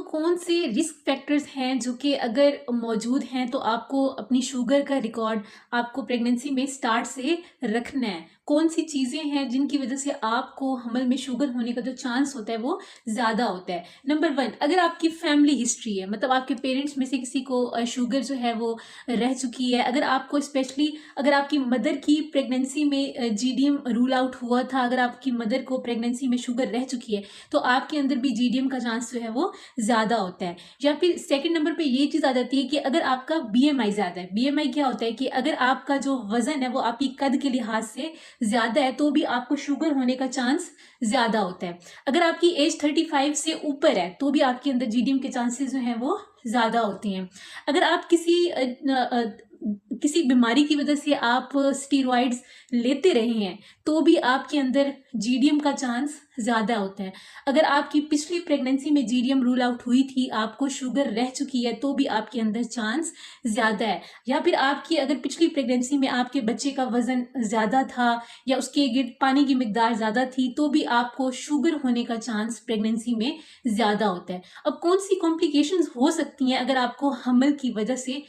कौन से risk factors हैं जो कि अगर मौजूद हैं तो आपको अपनी शुगर का रिकॉर्ड आपको प्रेगनेंसी में स्टार्ट से रखना है? कौन सी चीज़ें हैं जिनकी वजह से आपको हमल में शुगर होने का जो चांस होता है वो ज़्यादा होता है? नंबर 1, अगर आपकी फैमिली हिस्ट्री है, मतलब आपके पेरेंट्स में से किसी को शुगर जो है वो रह चुकी है, अगर आपको स्पेशली अगर आपकी मदर की प्रेगनेंसी में जीडीएम रूल आउट हुआ था, अगर आपकी मदर को प्रेगनेंसी में शुगर रह चुकी है तो आपके अंदर भी जीडीएम का चांस जो है वो ज़्यादा होता है। या फिर सेकंड नंबर पे ये चीज़ आ जाती है कि अगर आपका बीएमआई ज़्यादा है। बीएमआई क्या होता है कि अगर आपका जो वज़न है वो आपकी कद के लिहाज से ज़्यादा है तो भी आपको शुगर होने का चांस ज़्यादा होता है। अगर आपकी एज 35 से ऊपर है तो भी आपके अंदर जीडीएम के चांसेस जो हैं वो ज़्यादा होती हैं। अगर आप किसी बीमारी की वजह से आप स्टीरॉइड्स लेते रहे हैं तो भी आपके अंदर जीडीएम का चांस ज़्यादा होता है। अगर आपकी पिछली प्रेगनेंसी में जीडीएम रूल आउट हुई थी, आपको शुगर रह चुकी है तो भी आपके अंदर चांस ज़्यादा है। या फिर आपकी अगर पिछली प्रेगनेंसी में आपके बच्चे का वज़न ज़्यादा था या उसके पानी की मिकदार ज़्यादा थी तो भी आपको शुगर होने का चांस प्रेगनेंसी में ज़्यादा होता है। अब कौन सी कॉम्प्लिकेशंस हो सकती हैं अगर आपको हमल की वजह से